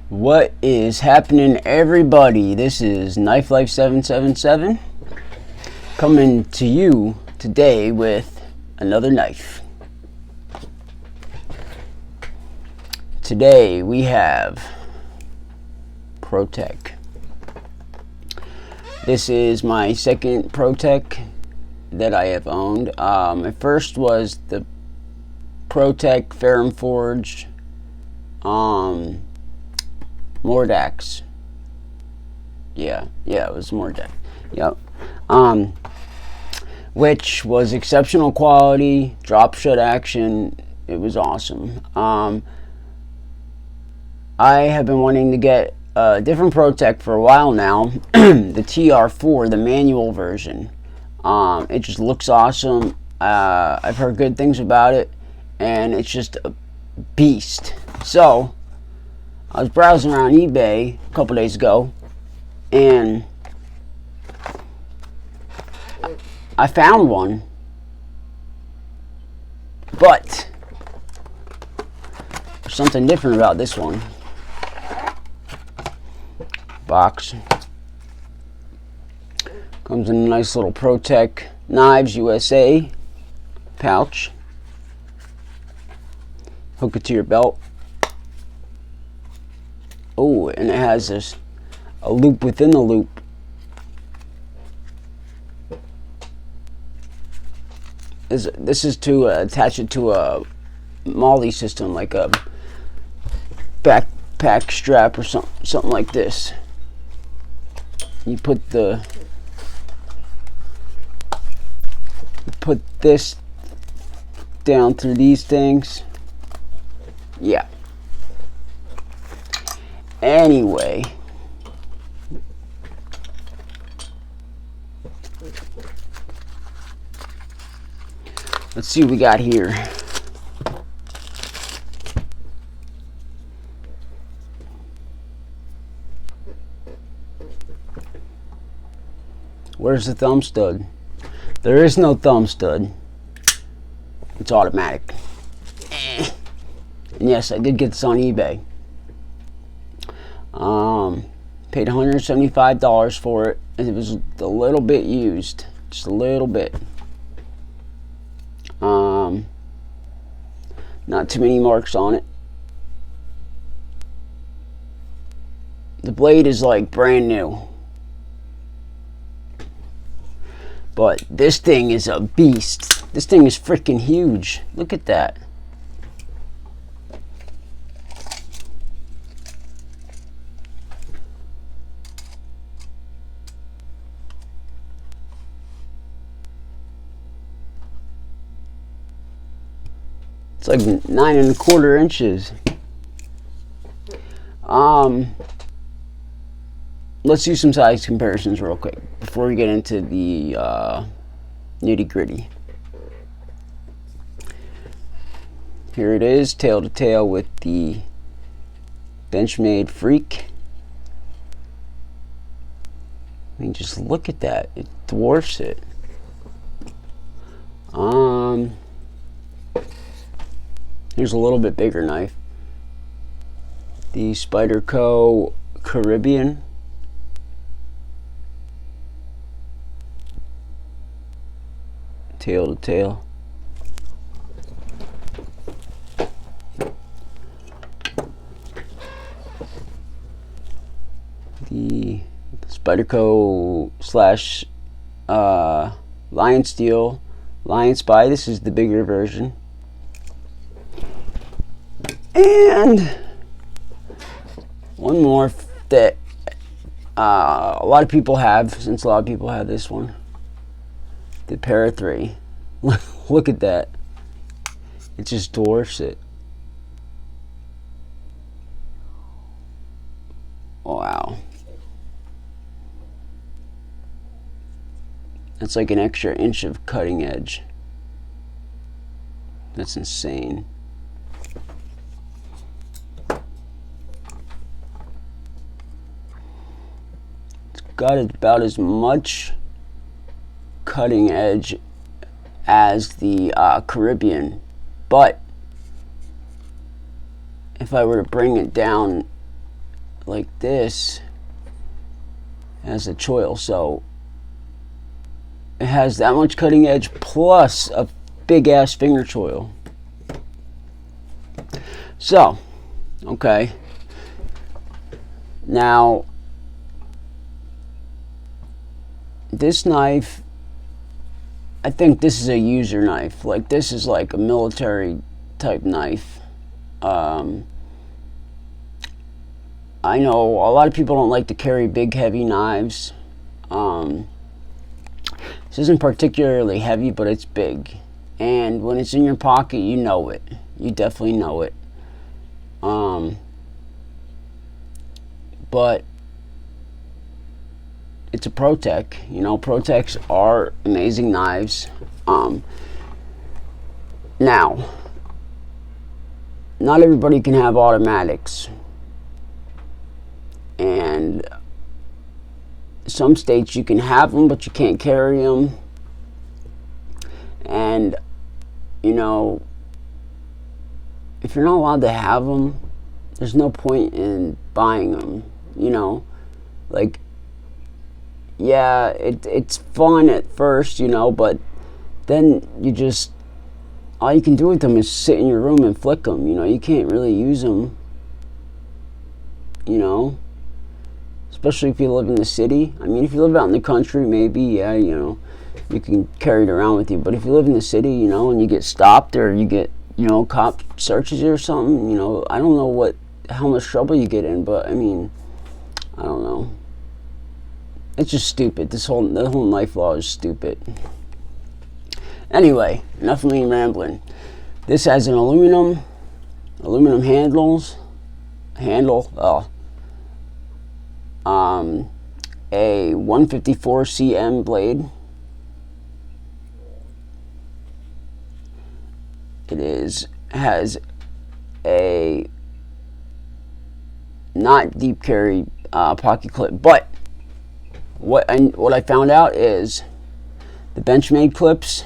What is happening, everybody? This is Knife Life 777 coming to you today with another knife. Today we have ProTech. This is my second ProTech that I have owned. My first was the ProTech Ferrum Forge Mordax. Yeah, it was Mordax. Yep. Which was exceptional quality, drop shot action. It was awesome. I have been wanting to get a different ProTech for a while now. The TR-4, the manual version. It just looks awesome. I've heard good things about it, and it's just a beast. So I was browsing around eBay a couple days ago, and I found one, but there's something different about this one. Box comes in a nice little ProTech Knives USA pouch. Hook it to your belt. Oh, and it has a loop within the loop. This is to attach it to a MOLLE system, like a backpack strap or something like this. You put this down through these things. Yeah. Anyway, let's see what we got here. Where's the thumb stud? There is no thumb stud. It's automatic. And yes, I did get this on eBay. Paid $175 for it, and it was a little bit used, just a little bit. Not too many marks on it. The blade is like brand new, but this thing is a beast. This thing is freaking huge. Look at that. It's like 9¼ inches. Let's do some size comparisons real quick before we get into the nitty gritty. Here it is, tail to tail with the Benchmade Freak. I mean, just look at that. It dwarfs it. Here's a little bit bigger knife. The Spyderco Caribbean. Tail to tail. The Spyderco slash Lion Steel Lion Spy. This is the bigger version. And one more that a lot of people have, since a lot of people have this one, the TR-3. Look at that. It just dwarfs it. Wow. That's like an extra inch of cutting edge. That's insane. Got about as much cutting edge as the Caribbean, but if I were to bring it down like this has a choil, so it has that much cutting edge plus a big ass finger choil. So, okay. Now, this knife, I think this is a user knife. Like, this is like a military type knife. I know a lot of people don't like to carry big, heavy knives. This isn't particularly heavy, but it's big. And when it's in your pocket, you know it. You definitely know it. But it's a Protec. You know, Protecs are amazing knives. Now, not everybody can have automatics. And some states you can have them, but you can't carry them. And, you know, if you're not allowed to have them, there's no point in buying them, you know. Like, yeah, it's fun at first, you know, but then you just, all you can do with them is sit in your room and flick them, you know. You can't really use them, you know. Especially if you live in the city. I mean, if you live out in the country, maybe, yeah, you know, you can carry it around with you. But if you live in the city, you know, and you get stopped or you get, you know, cop searches you or something, you know, I don't know how much trouble you get in, but I mean, I don't know. It's just stupid. The whole knife law is stupid. Anyway, enough of me rambling. This has an aluminum handle, a 154 cm blade. Has a not deep carry pocket clip, but what I found out is the Benchmade clips,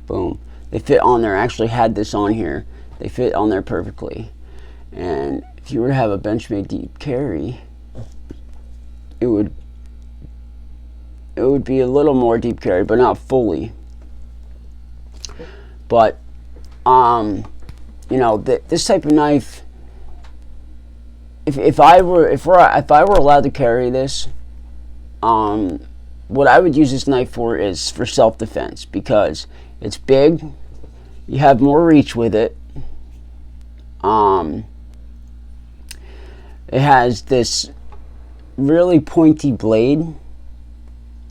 boom, they fit on there. I actually had this on here. They fit on there perfectly. And if you were to have a Benchmade deep carry, it would be a little more deep carry, but not fully. But you know, this type of knife, if I were allowed to carry this, what I would use this knife for is for self-defense, because it's big, you have more reach with it. It has this really pointy blade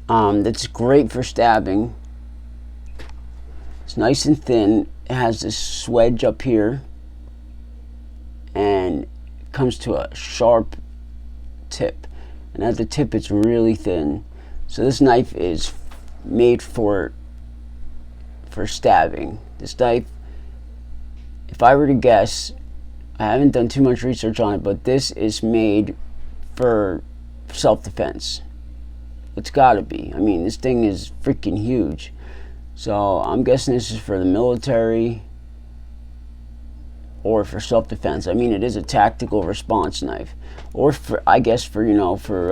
that's great for stabbing. It's nice and thin. It has this wedge up here and comes to a sharp tip, and at the tip it's really thin. So this knife is made for stabbing. This knife, if I were to guess, I haven't done too much research on it, but this is made for self-defense. It's gotta be. I mean, this thing is freaking huge. So I'm guessing this is for the military or for self-defense. I mean, it is a tactical response knife, or for, I guess, for, you know, for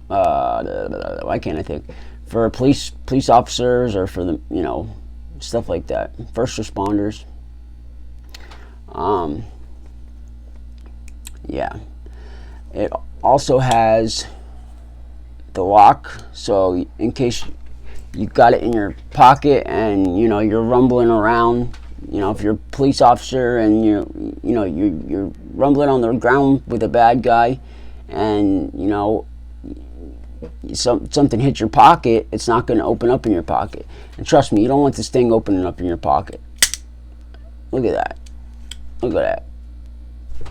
why can't I think? For police officers, or for the, you know, stuff like that. First responders. Yeah. It also has the lock, so in case you got it in your pocket and, you know, you're rumbling around, you know, if you're a police officer and you're rumbling on the ground with a bad guy, and, you know, something hits your pocket, it's not going to open up in your pocket. And trust me, you don't want this thing opening up in your pocket. Look at that. Look at that.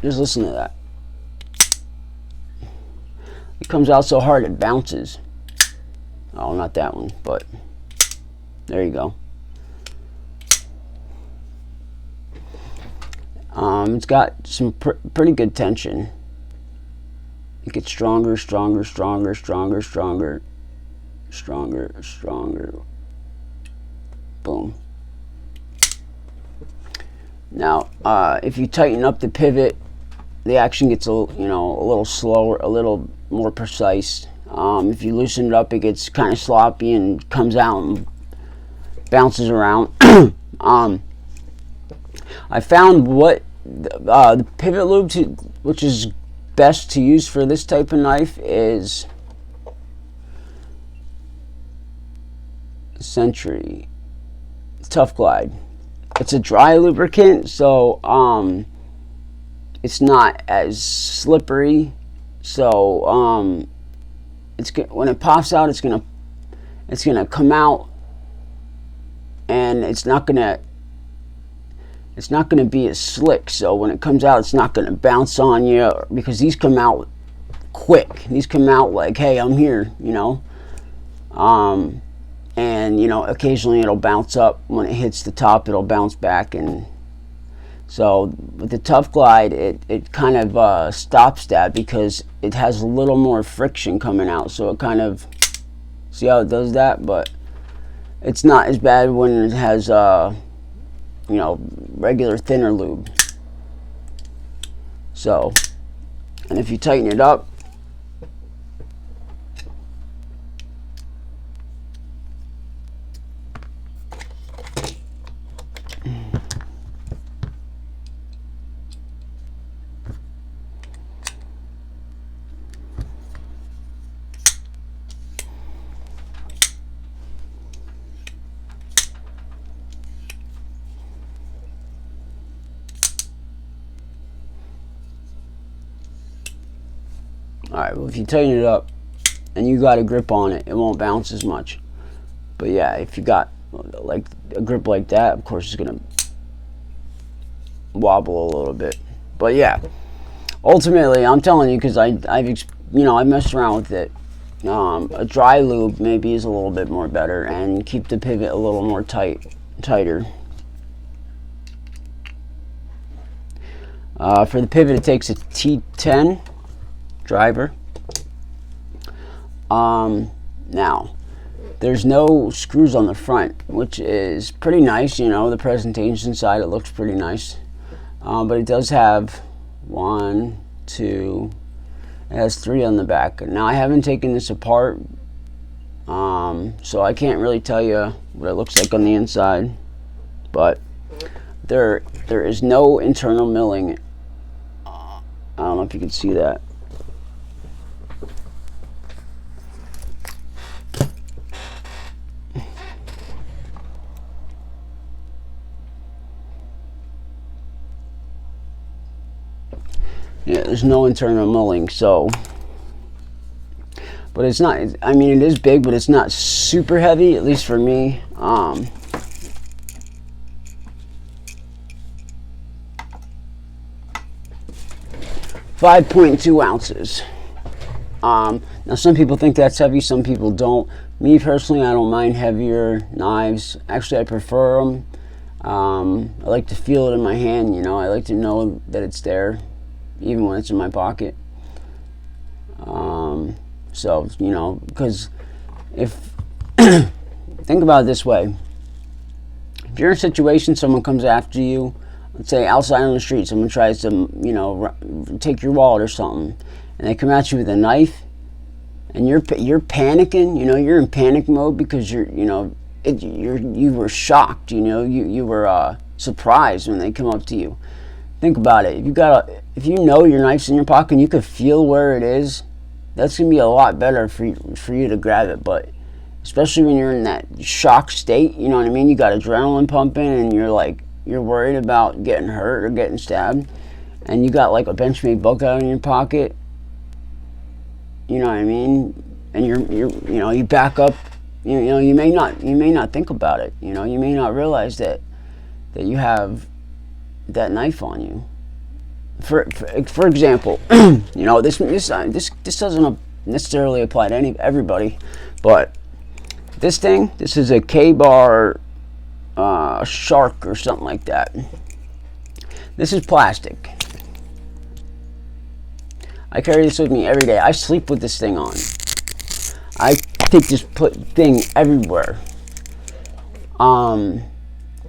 Just listen to that. It comes out so hard it bounces. Oh, not that one, but there you go. It's got some pretty good tension. It gets stronger, stronger, stronger, stronger, stronger, stronger, stronger. Boom. Now, if you tighten up the pivot, the action gets a little slower, a little more precise. If you loosen it up, it gets kind of sloppy and comes out and bounces around. I found what the pivot lube which is best to use for this type of knife is Century Tough Glide. It's a dry lubricant, so it's not as slippery. So when it pops out, it's gonna come out, and it's not gonna be as slick. So when it comes out, it's not gonna bounce on you, because these come out quick. These come out like, hey, I'm here, and occasionally it'll bounce up. When it hits the top, it'll bounce back. And so with the Tough Glide, it kind of stops that, because it has a little more friction coming out. So it kind of, see how it does that? But it's not as bad when it has regular thinner lube. So, and if you tighten it up, alright, well, if you tighten it up and you got a grip on it, it won't bounce as much. But yeah, if you got like a grip like that, of course it's gonna wobble a little bit. But yeah, ultimately, I'm telling you, because I've messed around with it. A dry lube maybe is a little bit more better, and keep the pivot a little more tighter. For the pivot, it takes a T10 driver. Now, there's no screws on the front, which is pretty nice. The presentation inside, it looks pretty nice. But it does have 1, 2, it has 3 on the back. Now, I haven't taken this apart, so I can't really tell you what it looks like on the inside. But there is no internal milling. I don't know if you can see that. Yeah, there's no internal milling, so, but it's not, I mean, it is big, but it's not super heavy, at least for me. 5.2 ounces. Now, some people think that's heavy, some people don't. Me personally, I don't mind heavier knives. Actually, I prefer them. I like to feel it in my hand. I like to know that it's there, even when it's in my pocket. So, because if think about it this way: if you're in a situation, someone comes after you, let's say outside on the street, someone tries to take your wallet or something, and they come at you with a knife, and you're panicking. You're in panic mode, because you were shocked. You were surprised when they come up to you. Think about it. If you know your knife's in your pocket and you can feel where it is, that's gonna be a lot better for you to grab it. But especially when you're in that shock state, you know what I mean? You got adrenaline pumping, and you're worried about getting hurt or getting stabbed, and you got like a Benchmade book out in your pocket. You know what I mean? And you back up. You may not think about it. You may not realize that you have that knife on you. For example, this doesn't necessarily apply to everybody, but this is a K-bar shark or something like that. This is plastic. I carry this with me every day. I sleep with this thing on. I take this thing everywhere. And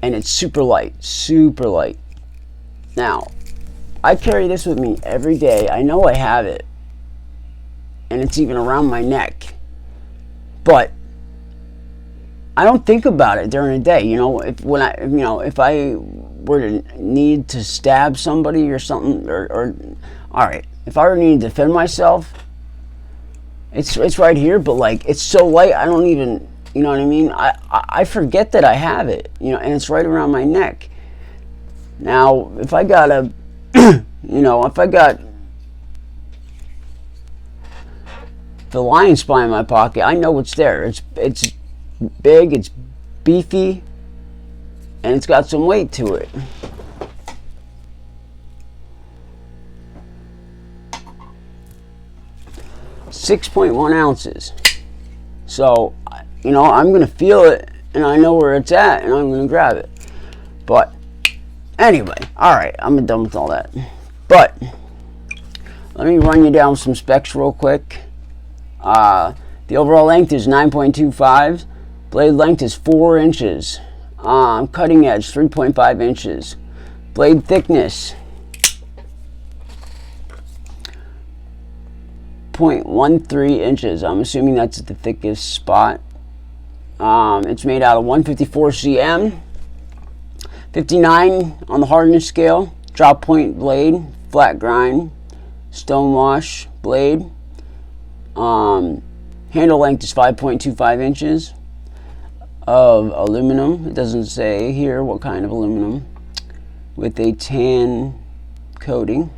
it's super light. Now, I carry this with me every day. I know I have it, and it's even around my neck, but I don't think about it during the day. You know, if I were to need to stab somebody or something, or all right, if I were to need to defend myself, it's right here. But like, it's so light, I don't even, you know what I mean. I forget that I have it, you know, and it's right around my neck. Now, if I got a, you know, if I got the lion spine in my pocket, I know it's there. It's big, it's beefy, and it's got some weight to it. .1 ounces. So, you know, I'm gonna feel it, and I know where it's at, and I'm gonna grab it. But anyway, all right, I'm done with all that. But let me run you down some specs real quick. The overall length is 9.25. Blade length is 4 inches. Cutting edge 3.5 inches. Blade thickness 0.13 inches. I'm assuming that's the thickest spot. It's made out of 154 cm. 59 on the hardness scale. Drop point blade, flat grind, stone wash blade. Handle length is 5.25 inches of aluminum. It doesn't say here what kind of aluminum. With a tan coating.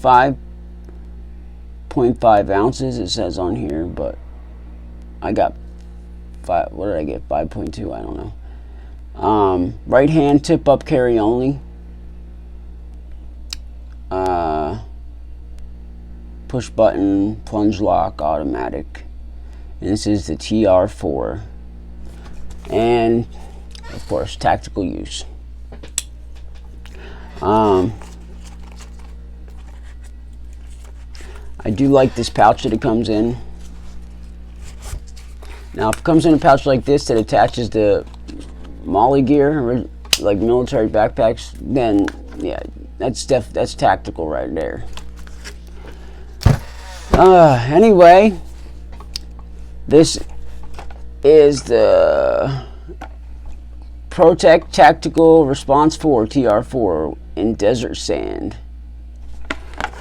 5.5 ounces it says on here, but I got 5. What did I get? 5.2. I don't know. Right hand tip up carry only. Push button, plunge lock, automatic. And this is the TR-4. And of course, tactical use. I do like this pouch that it comes in. Now, if it comes in a pouch like this that attaches to Molly gear, like military backpacks, then yeah, that's tactical right there. Anyway, this is the ProTech Tactical Response 4 TR-4 in desert sand.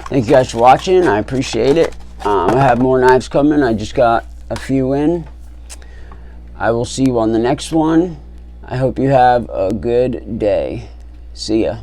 Thank you guys for watching. I appreciate it. I have more knives coming. I just got a few in. I will see you on the next one. I hope you have a good day. See ya.